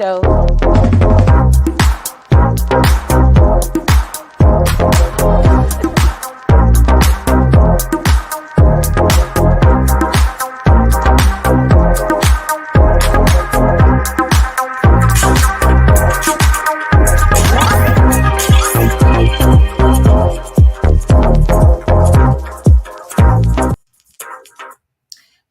Show.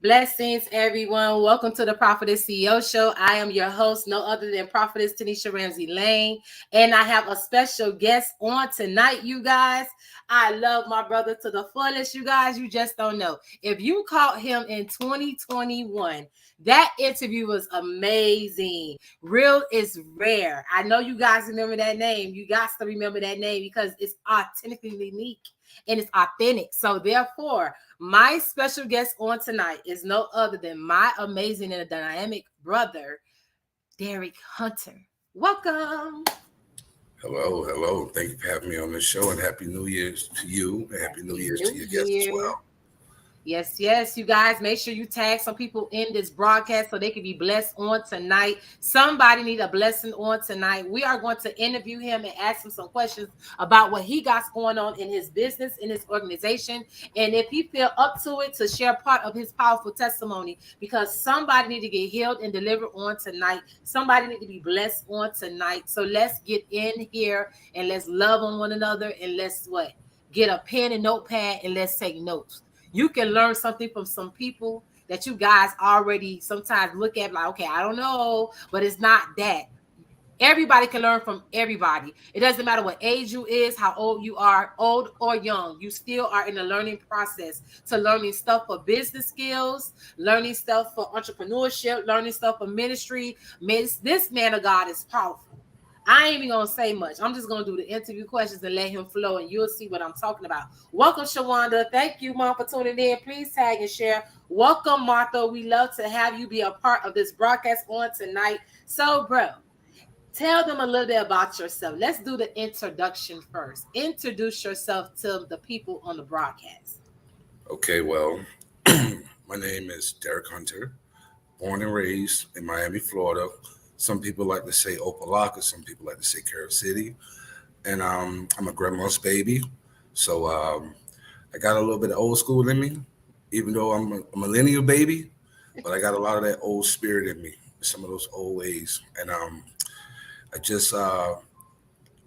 Blessings, everyone. Welcome to the Prophetess CEO Show. I am your host, no other than Prophetess Taniesha Ramsey-Lane. And I have a special guest on tonight, you guys. I love my brother to the fullest, you guys. You just don't know. If you caught him in 2021, that interview was amazing. Real is rare. I know you guys remember that name. You got to remember that name because it's authentically unique and it's authentic. So therefore, my special guest on tonight is no other than my amazing and dynamic brother, Derek Hunter. Welcome. Hello. Thank you for having me on this show, and Happy New Year's to you, and Happy New Year's to your guests as well. Yes, you guys, make sure you tag some people in this broadcast so they can be blessed on tonight. Somebody need a blessing on tonight. We are going to interview him and ask him some questions about what he got going on in his business, in his organization, and if he feel up to it, to share part of his powerful testimony, because somebody need to get healed and delivered on tonight. Somebody need to be blessed on tonight. So let's get in here and let's love on one another, and let's get a pen and notepad and let's take notes. You can learn something from some people that you guys already sometimes look at like, okay, I don't know, but it's not that. Everybody can learn from everybody. It doesn't matter what age you is, how old you are, old or young. You still are in the learning process to learning stuff for business skills, learning stuff for entrepreneurship, learning stuff for ministry. This man of God is powerful. I ain't even gonna say much. I'm just gonna do the interview questions and let him flow, and you'll see what I'm talking about. Welcome, Shawanda. Thank you, Mom, for tuning in. Please tag and share. Welcome, Martha. We love to have you be a part of this broadcast on tonight. So, bro, tell them a little bit about yourself. Let's do the introduction first. Introduce yourself to the people on the broadcast. Okay, well, my name is Derek Hunter, born and raised in Miami, Florida. Some people like to say Opelika, some people like to say Carol City. And I'm a grandma's baby. So I got a little bit of old school in me, even though I'm a millennial baby, but I got a lot of that old spirit in me, some of those old ways. And I just,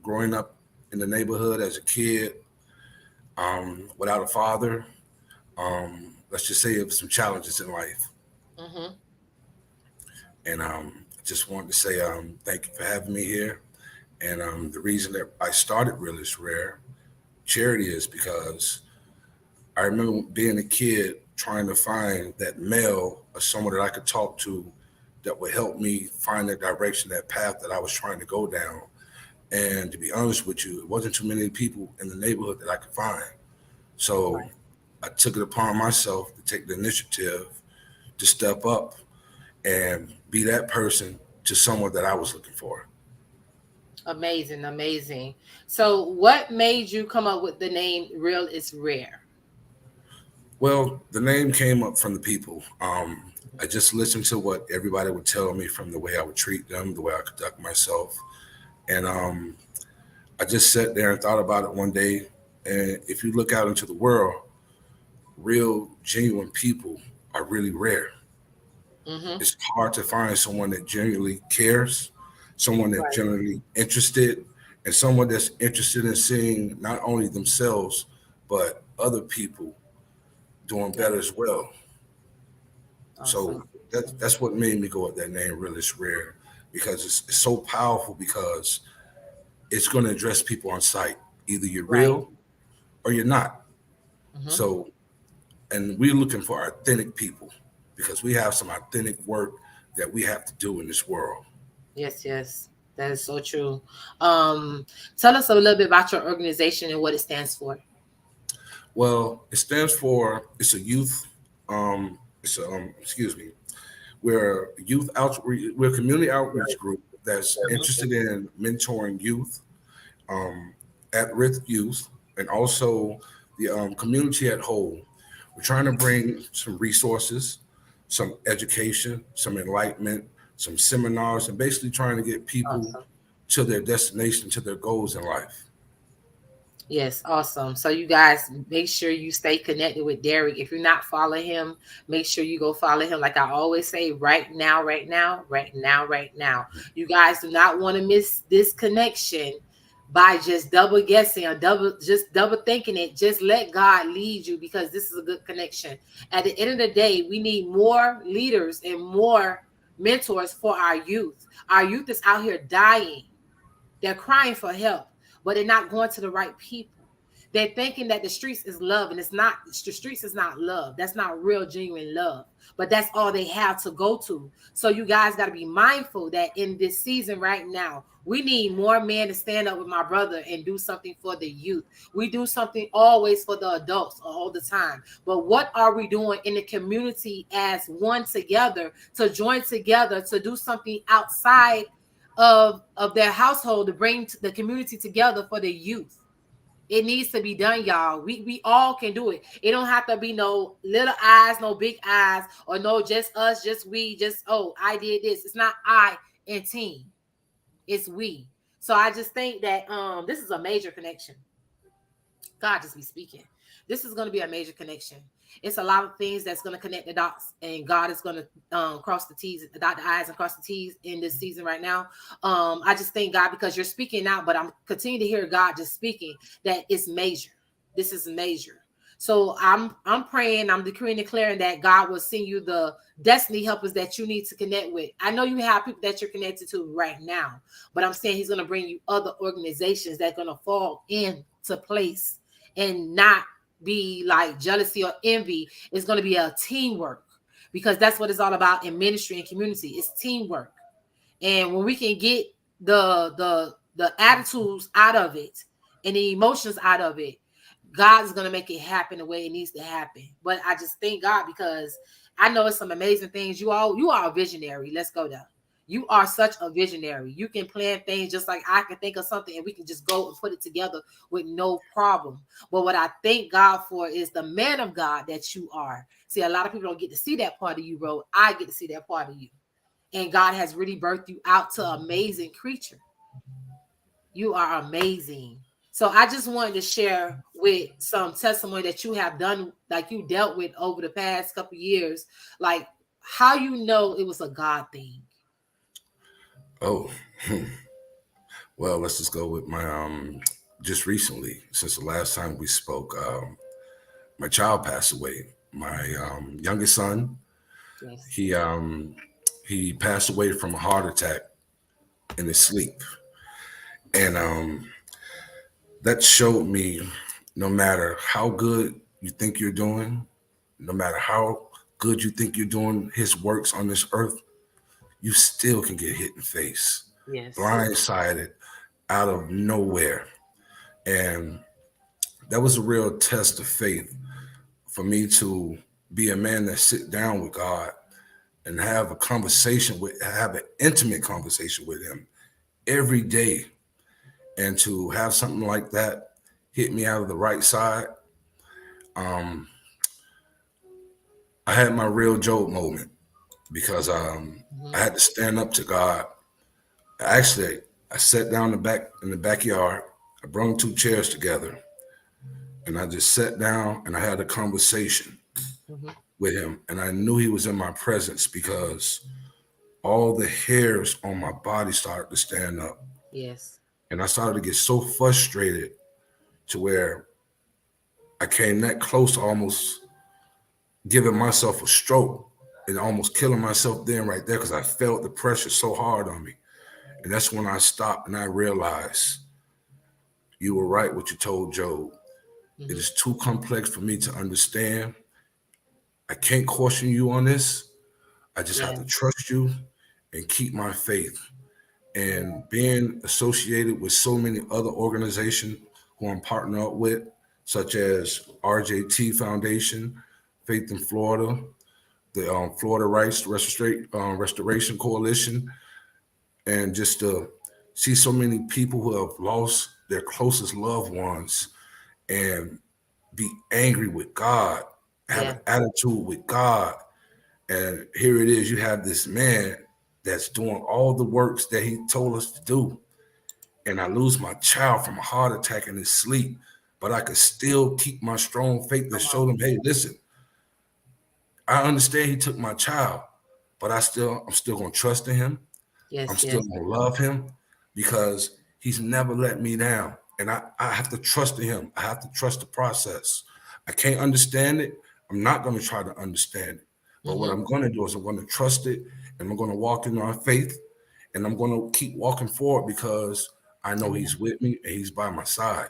growing up in the neighborhood as a kid, without a father, let's just say it was some challenges in life. Mm-hmm. And just wanted to say thank you for having me here. And the reason that I started Real is Rare Charity is because I remember being a kid trying to find that male or someone that I could talk to that would help me find that direction, that path that I was trying to go down. And to be honest with you, it wasn't too many people in the neighborhood that I could find. So I took it upon myself to take the initiative to step up and be that person to someone that I was looking for. Amazing. So what made you come up with the name Real is Rare? Well, the name came up from the people. I just listened to what everybody would tell me from the way I would treat them, the way I conduct myself. And I just sat there and thought about it one day. And if you look out into the world, real, genuine people are really rare. Mm-hmm. It's hard to find someone that genuinely cares, someone that's genuinely interested, and someone that's interested in seeing not only themselves, but other people doing better as well. Awesome. So that's what made me go with that name, Real is Rare, because it's so powerful because it's going to address people on sight. Either you're real or you're not. Mm-hmm. So, and we're looking for authentic people because we have some authentic work that we have to do in this world. Yes. That is so true. Tell us a little bit about your organization and what it stands for. Well, it stands for, we're we're a community outreach group that's interested in mentoring youth, at-risk youth, and also the community at whole. We're trying to bring some resources, some education, some enlightenment, some seminars, and basically trying to get people Awesome. to their destination, to their goals in life. Yes, awesome. So you guys make sure you stay connected with Derek. If you're not following him, make sure you go follow him. Like I always say, right now, right now, right now, right now. You guys do not want to miss this connection by just double guessing or double thinking it. Just let God lead you, because this is a good connection. At the end of the day, we need more leaders and more mentors for our youth. Our youth is out here dying. They're crying for help, but they're not going to the right people. They're thinking that the streets is love, and it's not. The streets is not love. That's not real, genuine love. But that's all they have to go to. So you guys got to be mindful that in this season right now, we need more men to stand up with my brother and do something for the youth. We do something always for the adults all the time. But what are we doing in the community as one together, to join together to do something outside of their household, to bring the community together for the youth? It needs to be done, y'all. We all can do it. It don't have to be no little eyes, no big eyes, or no just us, just we, just oh, I did this. It's not I and team. It's we. So I just think that this is a major connection. God just be speaking. This is going to be a major connection. It's a lot of things that's going to connect the dots, and God is going to cross the T's, dot the I's, and cross the T's in this season right now. I just thank God because you're speaking out, but I'm continuing to hear God just speaking that it's major. This is major. So I'm praying, I'm decreeing, declaring that God will send you the destiny helpers that you need to connect with. I know you have people that you're connected to right now, but I'm saying He's going to bring you other organizations that are going to fall into place and not be like jealousy or envy. It's going to be a teamwork, because that's what it's all about in ministry and community. It's teamwork. And when we can get the attitudes out of it and the emotions out of it, God is going to make it happen the way it needs to happen. But I just thank God because I know it's some amazing things. You are a visionary. Let's go there. You are such a visionary. You can plan things just like I can think of something and we can just go and put it together with no problem. But what I thank God for is the man of God that you are. See, a lot of people don't get to see that part of you, bro. I get to see that part of you. And God has really birthed you out to an amazing creature. You are amazing. So I just wanted to share with some testimony that you have done, like you dealt with over the past couple of years, like how you know it was a God thing. Oh, well, let's just go with my just recently, since the last time we spoke, my child passed away. My youngest son, Yes. he passed away from a heart attack in his sleep, and that showed me no matter how good you think you're doing, no matter how good you think you're doing His works on this earth, you still can get hit in the face, Yes. blindsided out of nowhere. And that was a real test of faith for me to be a man that sit down with God and have a conversation have an intimate conversation with Him every day. And to have something like that hit me out of the right side, um, I had my real Job moment because I Mm-hmm. had to stand up to God. Actually, I sat down in the backyard. I brought two chairs together, and I just sat down and I had a conversation Mm-hmm. with Him, and I knew He was in my presence because all the hairs on my body started to stand up, Yes. and I started to get so frustrated to where I came that close to almost giving myself a stroke and almost killing myself then right there because I felt the pressure so hard on me. And that's when I stopped and I realized you were right what you told Job. It Mm-hmm. is too complex for me to understand. I can't caution you on this. I just have Yeah. to trust you and keep my faith. And being associated with so many other organizations who I'm partnered up with, such as RJT Foundation, Faith in Florida, the Florida Rights Restoration Coalition, and just to see so many people who have lost their closest loved ones and be angry with God, have Yeah. an attitude with God. And here it is, you have this man. that's doing all the works that he told us to do. And I lose my child from a heart attack in his sleep, but I could still keep my strong faith that Come showed on. him, hey, listen, I understand he took my child, but I'm still gonna trust in him. I'm Yes, still yes. gonna love him because he's never let me down. And I have to trust in him. I have to trust the process. I can't understand it. I'm not gonna try to understand it. But what Mm-hmm. I'm gonna do is I'm gonna trust it and I'm gonna walk in my faith and I'm gonna keep walking forward because I know he's with me and he's by my side.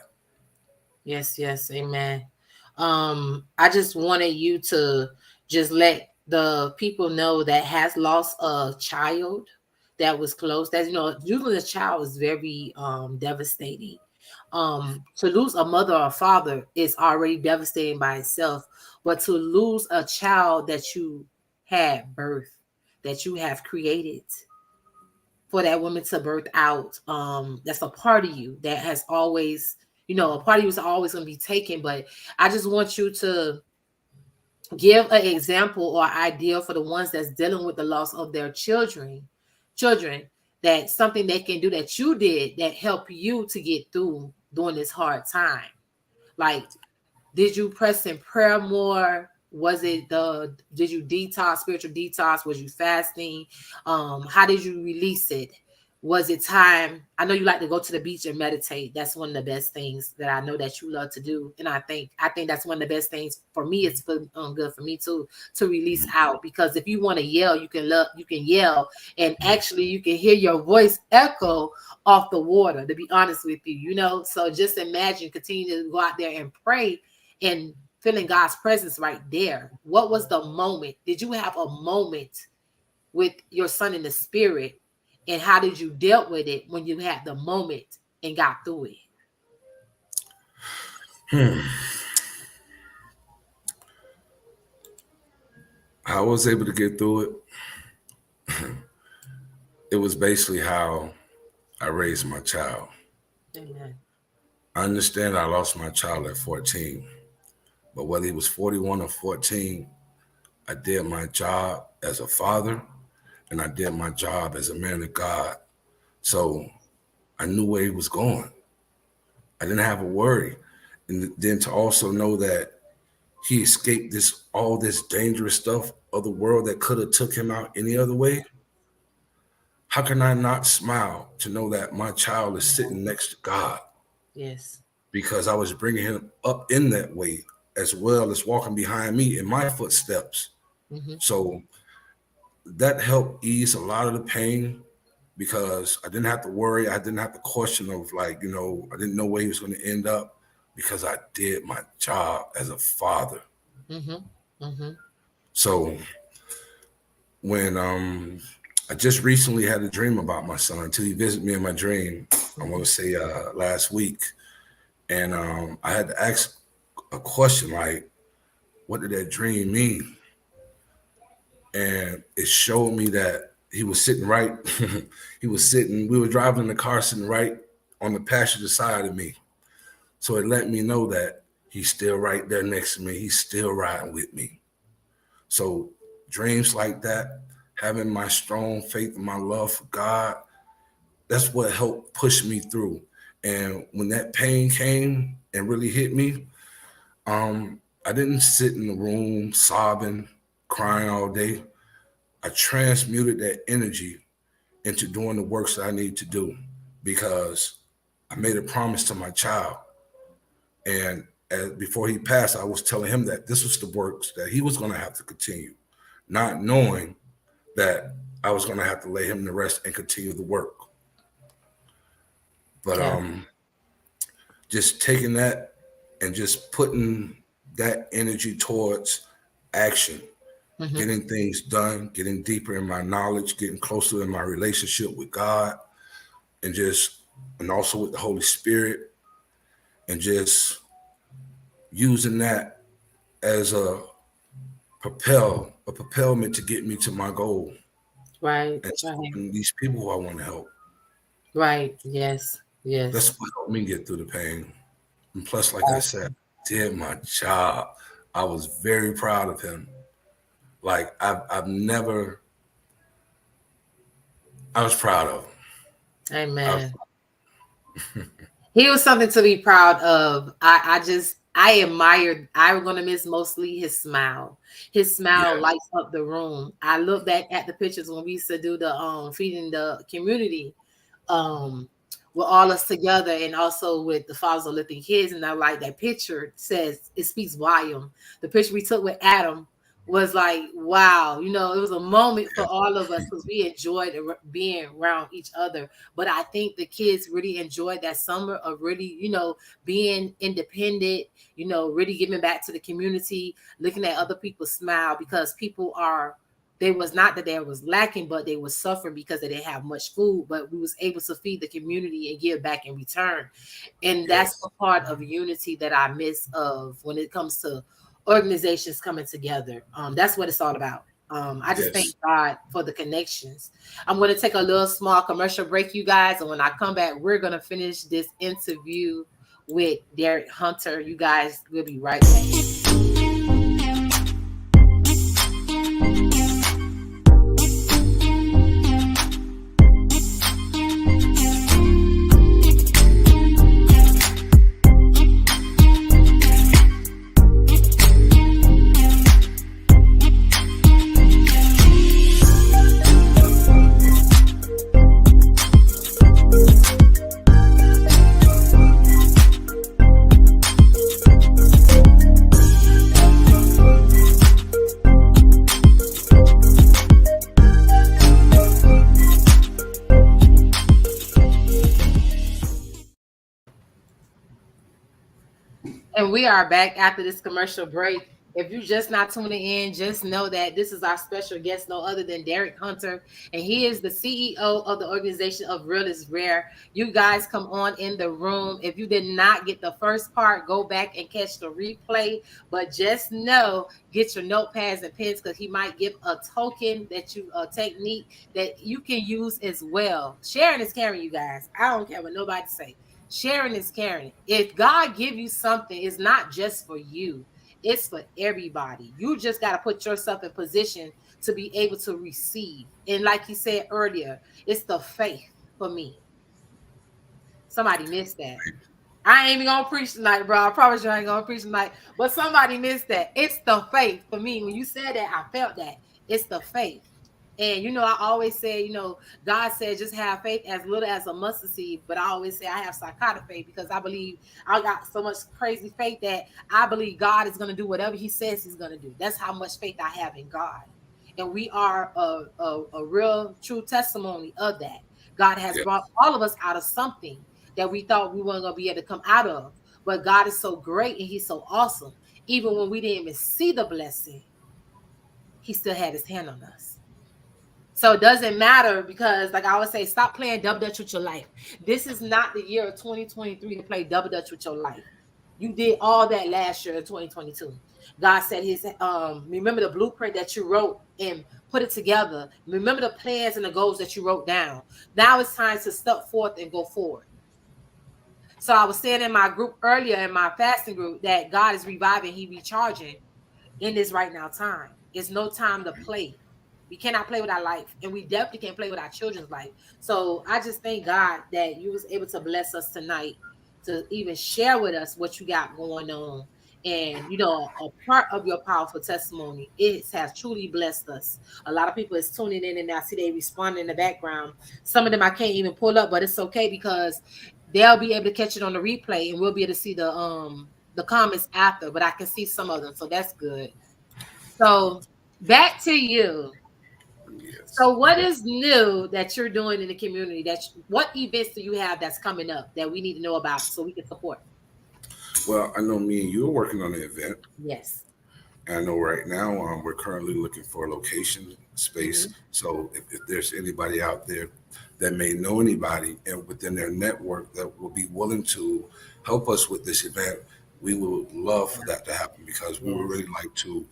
Yes, yes, amen. I just wanted you to just let the people know that has lost a child that was close. That usually a child is very devastating. To lose a mother or a father is already devastating by itself, but to lose a child that you had birth, that you have created for that woman to birth out, that's a part of you that has always, a part of you is always going to be taken. But I just want you to give an example or idea for the ones that's dealing with the loss of their children, that something they can do that you did that help you to get through during this hard time. Like, did you press in prayer more? Was it did you detox, spiritual detox? Was you fasting? How did you release it? Was it time? I know you like to go to the beach and meditate. That's one of the best things that I know that you love to do. And I think that's one of the best things for me. It's for good for me too, to release out. Because if you want to yell, you can yell, and actually you can hear your voice echo off the water, to be honest with you, So just imagine, continue to go out there and pray and feeling God's presence right there. What was the moment? Did you have a moment with your son in the spirit? And how did you deal with it when you had the moment and got through it? Hmm. How I was able to get through it, it was basically how I raised my child. Amen. I understand I lost my child at 14, but whether he was 41 or 14, I did my job as a father and I did my job as a man of God. So I knew where he was going. I didn't have a worry. And then to also know that he escaped all this dangerous stuff of the world that could have took him out any other way. How can I not smile to know that my child is sitting next to God Yes. because I was bringing him up in that way as well as walking behind me in my footsteps. Mm-hmm. So that helped ease a lot of the pain because I didn't have to worry. I didn't have to question of I didn't know where he was going to end up because I did my job as a father. Mm-hmm. Mm-hmm. So when I just recently had a dream about my son until he visited me in my dream, I want to say last week. And I had to ask a question like, what did that dream mean? And it showed me that he was sitting right. We were driving in the car sitting right on the passenger side of me. So it let me know that he's still right there next to me. He's still riding with me. So dreams like that, having my strong faith and my love for God, that's what helped push me through. And when that pain came and really hit me, I didn't sit in the room sobbing, crying all day. I transmuted that energy into doing the works that I need to do because I made a promise to my child. And before he passed, I was telling him that this was the works that he was going to have to continue, not knowing that I was going to have to lay him to rest and continue the work. But Yeah. just taking that and just putting that energy towards action, Mm-hmm. getting things done, getting deeper in my knowledge, getting closer in my relationship with God, and also with the Holy Spirit, and just using that as a propelment to get me to my goal Right. and Right. helping these people who I want to help. Right. Yes. That's Yes. what helped me get through the pain. And plus, like I said, I did my job. I was very proud of him. Like I've never I was proud of. I was, Amen. He was something to be proud of. I admired. I'm gonna miss mostly his smile. His smile yeah, lights up the room. I look back at the pictures when we used to do the feeding the community, um with all us together, and also with the fathers of lifting kids. And I like that picture, says it speaks volume. The picture we took with Adam was like, wow, it was a moment for all of us because we enjoyed being around each other. But I think the kids really enjoyed that summer of really, being independent, really giving back to the community, looking at other people smile, because people are, they was not that there was lacking, but they was suffering because they didn't have much food. But we was able to feed the community and give back in return. And that's the yes, part of unity that I miss of when it comes to organizations coming together. That's what it's all about. I just thank yes. God for the connections. I'm going to take a little small commercial break, you guys, and when I come back, we're going to finish this interview with Derek Hunter. You guys, will be right back. And we are back after this commercial break. If you're just not tuning in, just know that this is our special guest, no other than Derek Hunter, and he is the CEO of the organization of Real is Rare. You guys come on in the room. If you did not get the first part, go back and catch the replay. But just know, get your notepads and pens, because he might give a token a technique that you can use as well. Sharing is caring, you guys. I don't care what nobody say. Sharing is caring. If God give you something, it's not just for you. It's for everybody. You just got to put yourself in position to be able to receive. And like you said earlier, it's the faith for me. Somebody missed that. I ain't even gonna preach tonight, bro. I promise you I ain't gonna preach tonight. But somebody missed that. It's the faith for me. When you said that, I felt that. It's the faith. And I always say, God said just have faith as little as a mustard seed. But I always say I have psychotic faith, because I believe I got so much crazy faith that I believe God is gonna do whatever He says He's gonna do. That's how much faith I have in God. And we are a real true testimony of that. God has Yeah. brought all of us out of something that we thought we weren't going to be able to come out of. But God is so great and He's so awesome. Even when we didn't even see the blessing, He still had His hand on us. So it doesn't matter, because, like I always say, stop playing double dutch with your life. This is not the year of 2023 to play double dutch with your life. You did all that last year in 2022. God said His remember the blueprint that you wrote and put it together. Remember the plans and the goals that you wrote down. Now it's time to step forth and go forward. So I was saying in my group earlier, in my fasting group, that God is reviving, He recharging in this right now time. It's no time to play. We cannot play with our life, and we definitely can't play with our children's life. So I just thank God that you was able to bless us tonight, to even share with us what you got going on. And a part of your powerful testimony, it has truly blessed us. A lot of people is tuning in, and I see they responding in the background. Some of them I can't even pull up, but it's okay, because they'll be able to catch it on the replay, and we'll be able to see the comments after. But I can see some of them, so that's good. So back to you. Yes. So what is new that you're doing in the community? What events do you have that's coming up that we need to know about so we can support? Well, I know me and you are working on the event. Yes. And I know right now we're currently looking for a location space. Mm-hmm. So if there's anybody out there that may know anybody and within their network that will be willing to help us with this event, we would love for that to happen, because we would Yes. really like to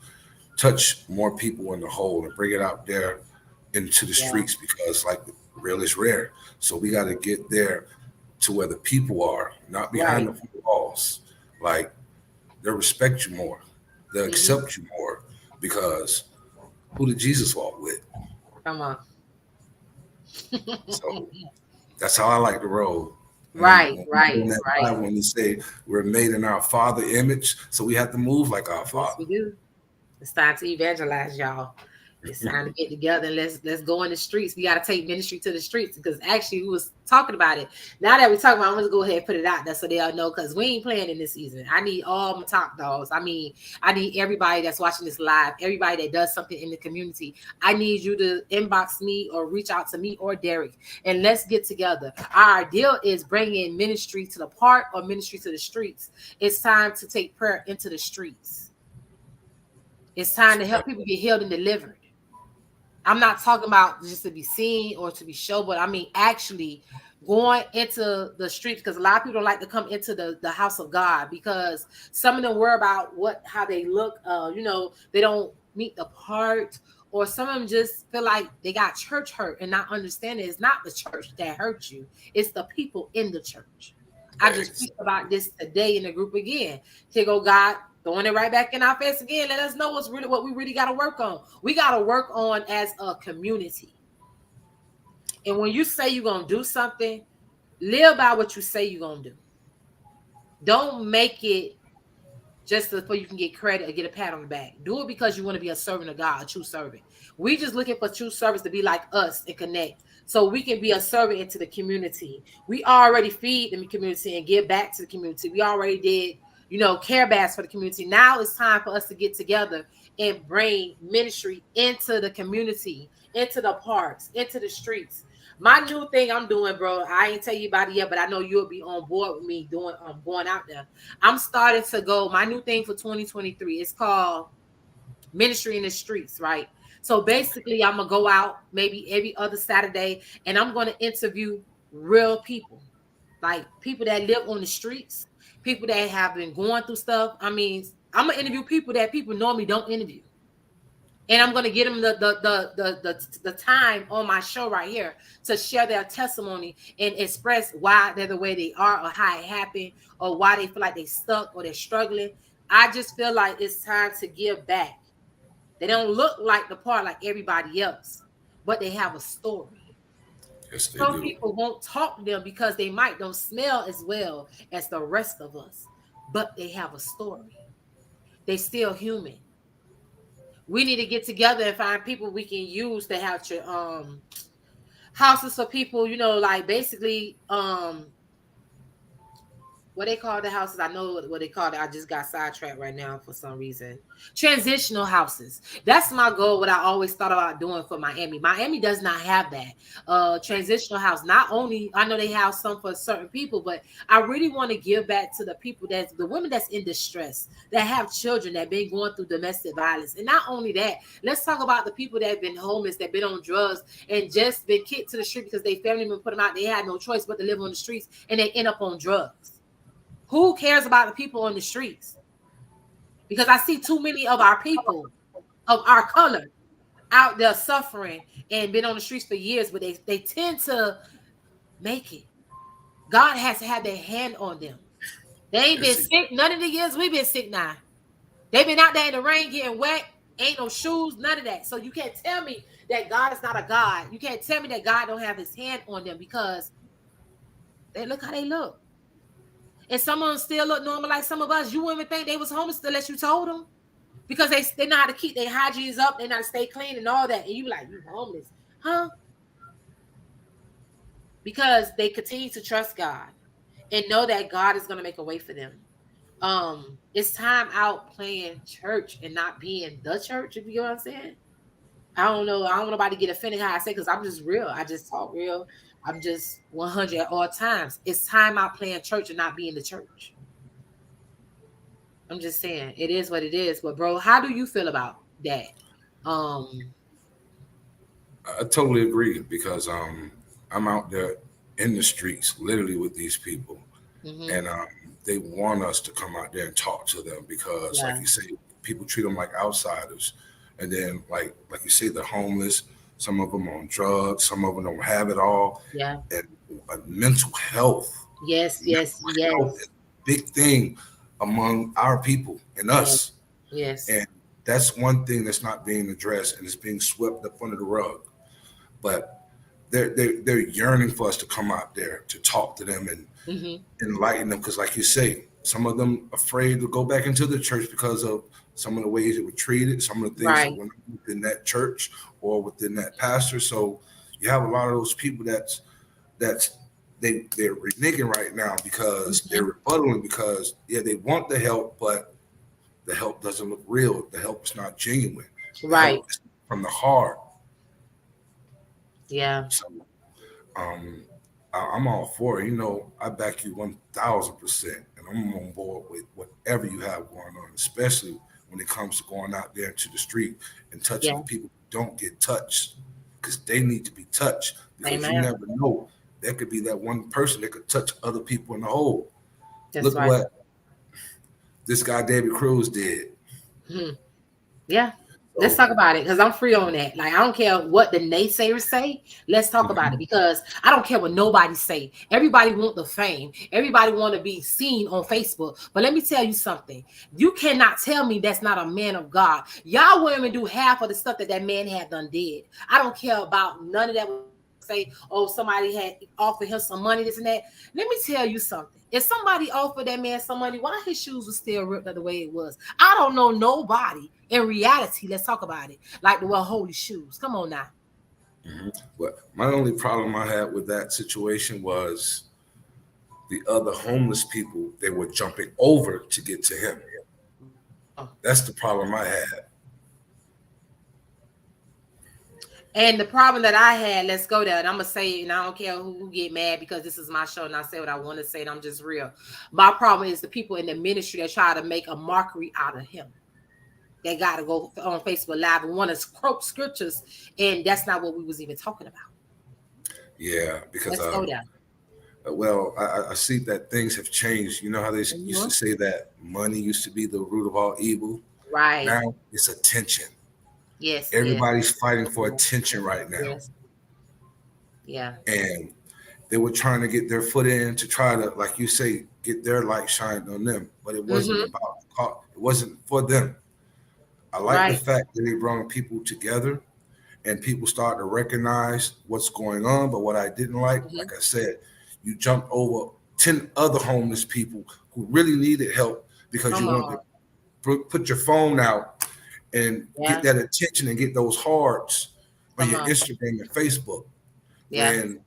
touch more people in the whole and bring it out there into the Yeah. streets, because like real is rare. So we got to get there to where the people are, not behind Right. the walls. Like, they'll respect you more, they'll Mm-hmm. accept you more, because who did Jesus walk with? Come on. So that's how I like to roll. Right, In right, that right. Bible, when they say we're made in our Father image, so we have to move like our Yes, Father. we do. It's time to evangelize, y'all. It's time to get together and let's go in the streets. We got to take ministry to the streets because actually we was talking about it. Now that we're talking about, I'm gonna go ahead and put it out there so they all know because we ain't playing in this season. I need all my top dogs. I mean, I need everybody that's watching this live, everybody that does something in the community. I need you to inbox me or reach out to me or Derek and let's get together. Our ideal is bringing ministry to the park or ministry to the streets. It's time to take prayer into the streets. It's time to help people get healed and delivered. I'm not talking about just to be seen or to be shown, but I mean actually going into the streets because a lot of people don't like to come into the house of God because some of them worry about how they look. They don't meet the part, or some of them just feel like they got church hurt and not understanding it's not the church that hurt you, it's the people in the church. I just Thanks. speak about this today in the group again. Here go God throwing it right back in our face again. Let us know what we really got to work on. We got to work on as a community. And when you say you're going to do something, live by what you say you're going to do. Don't make it just so you can get credit or get a pat on the back. Do it because you want to be a servant of God, a true servant. We just looking for true servants to be like us and connect so we can be a servant into the community. We already feed the community and give back to the community. We already did, care bags for the community. Now it's time for us to get together and bring ministry into the community, into the parks, into the streets. My new thing I'm doing, bro, I ain't tell you about it yet, but I know you'll be on board with me doing going out there. I'm starting to go. My new thing for 2023 is called Ministry in the Streets, right? So basically, I'm gonna go out maybe every other Saturday, and I'm gonna interview real people, like people that live on the streets, people that have been going through stuff. I mean, I'm gonna interview people that people normally don't interview. And I'm going to get them the time on my show right here to share their testimony and express why they're the way they are or how it happened or why they feel like they stuck or they're struggling. I just feel like it's time to give back. They don't look like the part like everybody else, but they have a story. Yes, they Some do. people won't talk to them because they might don't smell as well as the rest of us, but they have a story. They still human. We need to get together and find people we can use to have houses for people, like basically what they call the houses. I know what they call it. I just got sidetracked right now for some reason. Transitional houses. That's my goal. What I always thought about doing for Miami. Miami does not have that. Transitional house. Not only I know they have some for certain people, but I really want to give back to the people the women that's in distress, that have children that been going through domestic violence. And not only that, let's talk about the people that have been homeless, that been on drugs and just been kicked to the street because they family member put them out. They had no choice but to live on the streets and they end up on drugs. Who cares about the people on the streets? Because I see too many of our people of our color out there suffering and been on the streets for years, but they tend to make it. God has to have their hand on them. They ain't been Yes, sick none of the years we've been sick now. They've been out there in the rain getting wet, ain't no shoes, none of that. So you can't tell me that God is not a God. You can't tell me that God don't have his hand on them because they look how they look. And some of them still look normal like some of us. You wouldn't even think they was homeless unless you told them. Because they know how to keep their hygienes up, they know how to stay clean and all that. And you like, you homeless. Huh? Because they continue to trust God and know that God is going to make a way for them. It's time out playing church and not being the church, if you know what I'm saying. I don't know. I don't want nobody to get offended how I say because I'm just real. I just talk real. I'm just 100 at all times. It's time out playing church and not being the church. I'm just saying it is what it is. But bro, how do you feel about that? Um, I totally agree because I'm out there in the streets, literally with these people, mhm, and they want us to come out there and talk to them because, like yeah, you say, people treat them like outsiders, and then like you say, the homeless. Some of them on drugs, some of them don't have it all, yeah, and mental health. yes, yes, Mental health is yes, a big thing among our people and yes, us, yes, and that's one thing that's not being addressed and it's being swept up under the rug. But they're yearning for us to come out there to talk to them and enlighten them. Because, like you say, some of them afraid to go back into the church because of some of the ways it were treated, some of the things that went within that church or within that pastor. So you have a lot of those people that's they're reneging right now because they're rebuttaling because they want the help, but the help doesn't look real. The help is not genuine. The help is from the heart. Yeah. So, I'm all for it. You know, I back you 1,000%, and I'm on board with whatever you have going on, especially when it comes to going out there into the street and touching the people who don't get touched, because they need to be touched. Because you never know, there could be that one person that could touch other people in the whole. Look what this guy David Cruz did. Yeah. Let's talk about it, because I'm free on that. Like, I don't care what the naysayers say. Let's talk about it, because I don't care what nobody say. Everybody want the fame. Everybody want to be seen on Facebook. But let me tell you something. You cannot tell me that's not a man of God. Y'all wouldn't even do half of the stuff that man had done did. I don't care about none of that. Say, oh, somebody had offered him some money, this and that. Let me tell you something. If somebody offered that man some money, why his shoes were still ripped up the way it was? I don't know nobody in reality. Let's talk about it. Like the well, holy shoes. Come on now. Well, my only problem I had with that situation was the other homeless people. They were jumping over to get to him. That's the problem I had. And the problem that I had, let's go there. And I'm going to say it, and I don't care who get mad, because this is my show and I say what I want to say, and I'm just real. My problem is the people in the ministry that try to make a mockery out of him. They got to go on Facebook Live and want to quote scriptures, and that's not what we was even talking about. Yeah, because let's go there. Well, I see that things have changed. You know how they used to say that money used to be the root of all evil? Right. Now it's attention. Yes. Everybody's fighting for attention right now. Yes. Yeah. And they were trying to get their foot in to try to, like you say, get their light shined on them. But it wasn't it wasn't for them. I like the fact that they brought people together and people start to recognize what's going on. But what I didn't like I said, you jumped over 10 other homeless people who really needed help because you wanted to put your phone out and get that attention and get those hearts on your Instagram and Facebook. Yeah. And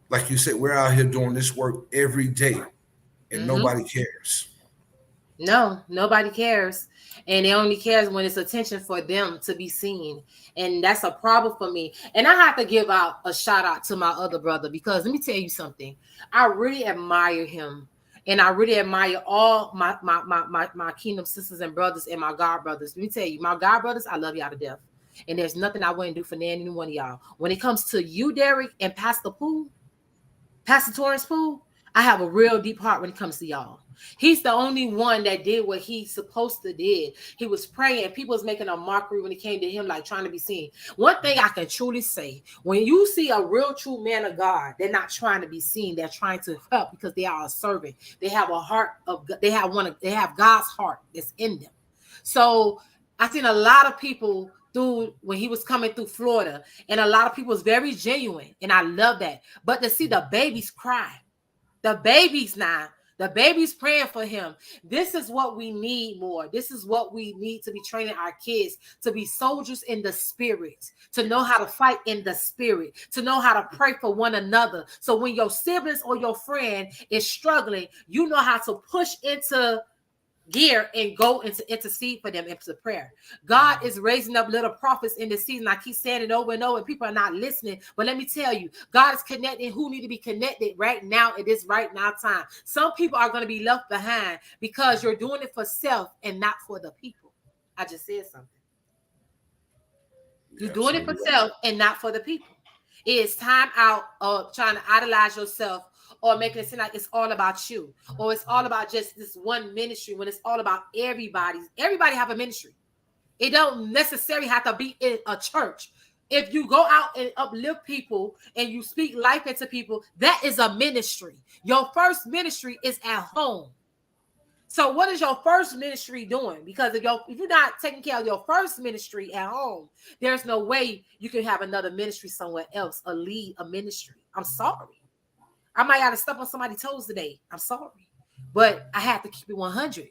like you said, we're out here doing this work every day and nobody cares. No, nobody cares. And it only cares when it's attention for them to be seen. And that's a problem for me. And I have to give out a shout out to my other brother, because let me tell you something. I really admire him. And I really admire all my kingdom sisters and brothers and my God brothers. Let me tell you, my God brothers, I love y'all to death. And there's nothing I wouldn't do for any one of y'all. When it comes to you, Derek, and Pastor Torrance Poole, I have a real deep heart when it comes to y'all. He's the only one that did what he's supposed to did. He was praying. People was making a mockery when it came to him, like trying to be seen. One thing I can truly say, when you see a real true man of God, they're not trying to be seen. They're trying to help because they are a servant. They have a heart of, they have God's heart that's in them. So I've seen a lot of people when he was coming through Florida, and a lot of people was very genuine, and I love that. But to see the babies cry, the babies praying for him. This is what we need more. This is what we need to be training our kids to be soldiers in the spirit, to know how to fight in the spirit, to know how to pray for one another. So when your siblings or your friend is struggling, you know how to push into gear and go into intercede for them into prayer. God is raising up little prophets in this season. I keep saying it over and over, and people are not listening. But let me tell you, God is connecting who need to be connected right now at this right now time. Some people are going to be left behind because you're doing it for self and not for the people. I just said something. You're doing it for self and not for the people. It's time out of trying to idolize yourself or making it seem like it's all about you, or it's all about just this one ministry, when it's all about everybody. Everybody have a ministry. It don't necessarily have to be in a church. If you go out and uplift people and you speak life into people, that is a ministry. Your first ministry is at home. So what is your first ministry doing? Because if you're not taking care of your first ministry at home, there's no way you can have another ministry somewhere else or lead a ministry. I'm sorry. I might have to step on somebody's toes today. I'm sorry. But I have to keep it 100.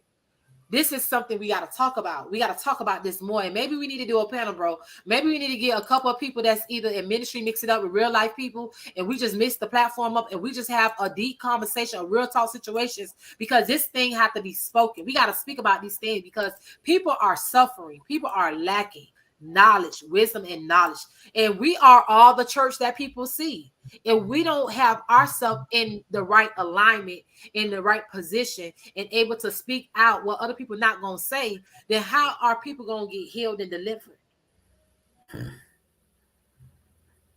This is something we got to talk about. We got to talk about this more. And maybe we need to do a panel, bro. Maybe we need to get a couple of people that's either in ministry, mix it up with real life people, and we just mix the platform up and we just have a deep conversation, a real talk situations, because this thing have to be spoken. We got to speak about these things because people are suffering. People are lacking knowledge, wisdom, and knowledge. And we are all the church that people see. If we don't have ourselves in the right alignment, in the right position, and able to speak out what other people not going to say, then how are people going to get healed and delivered?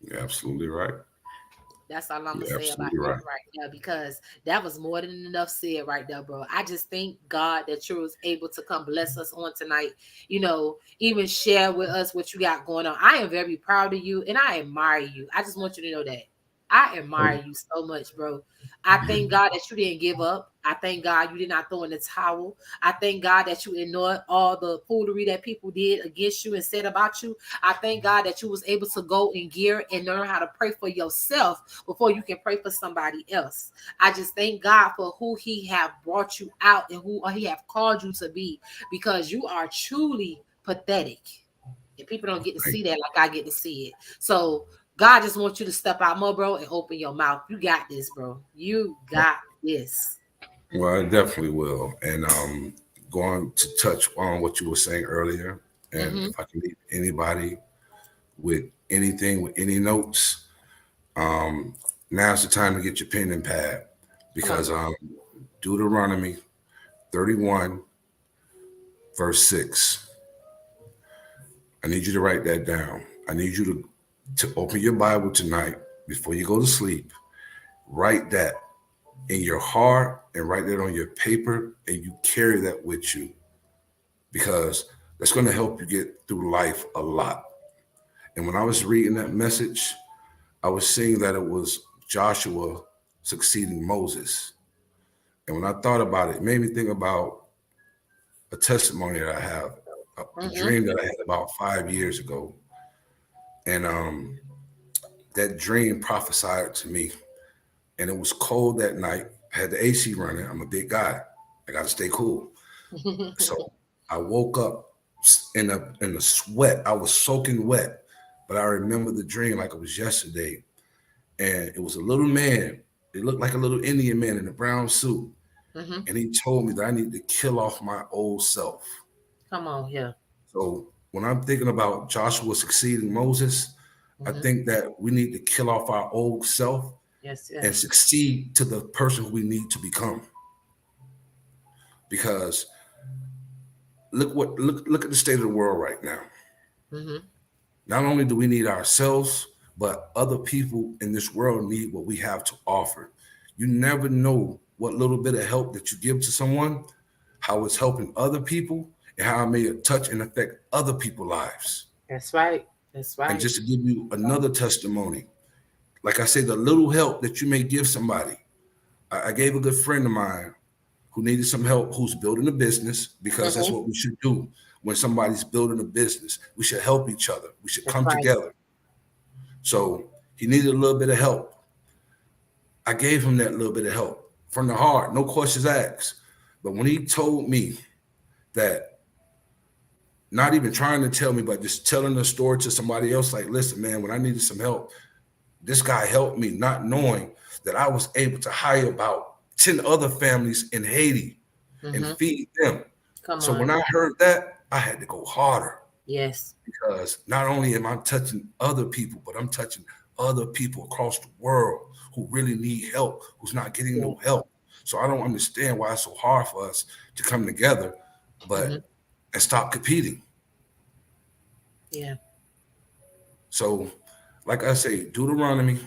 You're absolutely right. That's all I'm going to You're say about absolutely that right. right now, because that was more than enough said right there, bro. I just thank God that you was able to come bless us on tonight, even share with us what you got going on. I am very proud of you and I admire you. I just want you to know that. I admire you so much, bro. I thank God that you didn't give up. I thank God you did not throw in the towel. I thank God that you ignored all the foolery that people did against you and said about you. I thank God that you was able to go in gear and learn how to pray for yourself before you can pray for somebody else. I just thank God for who he have brought you out and who he have called you to be, because you are truly pathetic. And people don't get to see that like I get to see it. So God just wants you to step out more, bro, and open your mouth. You got this, bro. You got this. Well, I definitely will. And going to touch on what you were saying earlier, and Mm-hmm. if I can leave anybody with anything, with any notes, now's the time to get your pen and pad, Come on. because Deuteronomy 31, verse 6. I need you to write that down. I need you to open your Bible tonight before you go to sleep. Write that in your heart and write that on your paper, and you carry that with you, because that's going to help you get through life a lot. And when I was reading that message, I was seeing that it was Joshua succeeding Moses. And when I thought about it, it made me think about a testimony that I have, a Mm-hmm. dream that I had about 5 years ago. And that dream prophesied to me. And it was cold that night. I had the AC running. I'm a big guy. I got to stay cool. So I woke up in the sweat. I was soaking wet, but I remember the dream like it was yesterday. And it was a little man. It looked like a little Indian man in a brown suit. Mm-hmm. And he told me that I need to kill off my old self. Come on here. So when I'm thinking about Joshua succeeding Moses, I Mm-hmm. think that we need to kill off our old self Yes, and yes. succeed to the person who we need to become. Because look at the state of the world right now. Mm-hmm. Not only do we need ourselves, but other people in this world need what we have to offer. You never know what little bit of help that you give to someone, how it's helping other people, and how it may touch and affect other people's lives. That's right. That's And right. just to give you another testimony, like I say, the little help that you may give somebody. I gave a good friend of mine who needed some help, who's building a business, because that's Mm-hmm. what we should do when somebody's building a business. We should help each other. We should That's come right. together. So he needed a little bit of help. I gave him that little bit of help from the heart, no questions asked. But when he told me that, not even trying to tell me, but just telling the story to somebody else, like, listen, man, when I needed some help, this guy helped me, not knowing that I was able to hire about 10 other families in Haiti and Mm-hmm. feed them. Come So on. when I heard that, I had to go harder, Yes. because not only am I touching other people, but I'm touching other people across the world who really need help, who's not getting Yeah. no help. So I don't understand why it's so hard for us to come together, Mm-hmm. but and stop competing. Yeah. So, like I say, Deuteronomy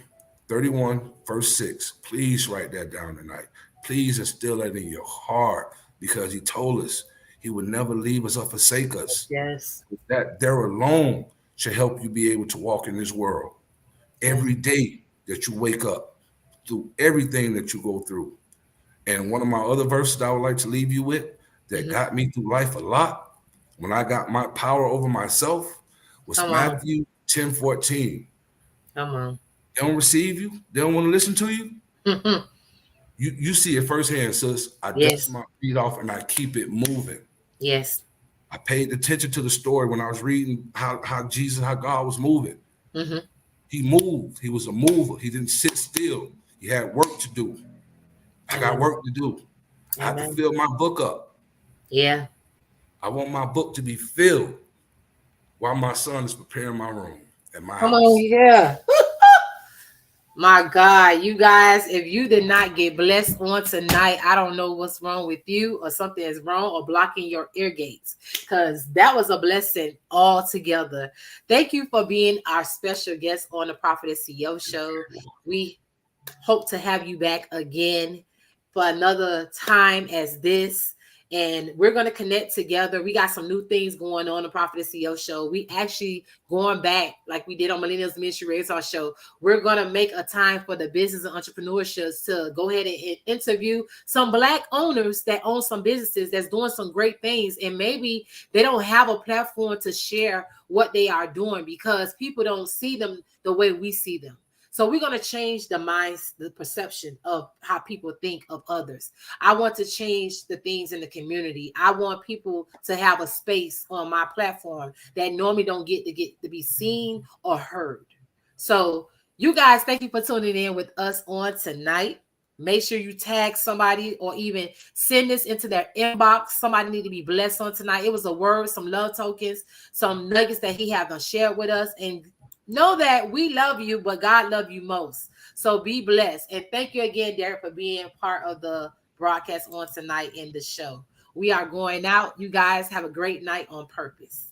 31, verse 6, please write that down tonight. Please instill that in your heart, because he told us he would never leave us or forsake us. Yes. That there alone should help you be able to walk in this world. Yes. Every day that you wake up, through everything that you go through, And one of my other verses that I would like to leave you with that got me through life a lot when I got my power over myself was Matthew 10:14. Come on. They don't receive you. They don't want to listen to you. Mm-hmm. You see it firsthand, sis. I dust my feet off and I keep it moving. Yes. I paid attention to the story when I was reading how God was moving. Mm-hmm. He moved. He was a mover. He didn't sit still. He had work to do. I got work to do. I have to fill my book up. Yeah. I want my book to be filled while my son is preparing my room at my house. Come on, yeah. My God, you guys, if you did not get blessed on tonight, I don't know what's wrong with you, or something is wrong or blocking your ear gates, because that was a blessing altogether. Thank you for being our special guest on the Prophetess CEO show. We hope to have you back again for another time as this. And we're going to connect together. We got some new things going on the Prophetess CEO show. We actually going back like we did on Millennials Ministry Radar show. We're going to make a time for the business and entrepreneurship to go ahead and interview some Black owners that own some businesses that's doing some great things. And maybe they don't have a platform to share what they are doing because people don't see them the way we see them. So we're going to change the minds, the perception of how people think of others. I want to change the things in the community. I want people to have a space on my platform that normally don't get to be seen or heard. So you guys, thank you for tuning in with us on tonight. Make sure you tag somebody or even send this into their inbox. Somebody need to be blessed on tonight. It was a word, some love tokens, some nuggets that he have shared with us. And know that we love you, but God loves you most. So be blessed. And thank you again, Derek, for being part of the broadcast on tonight in the show. We are going out. You guys have a great night on purpose.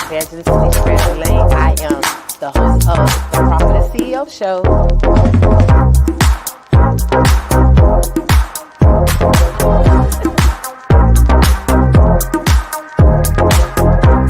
Prophetess Taniesha Ramsey-Lane. I am the host of the Prophetess CEO show.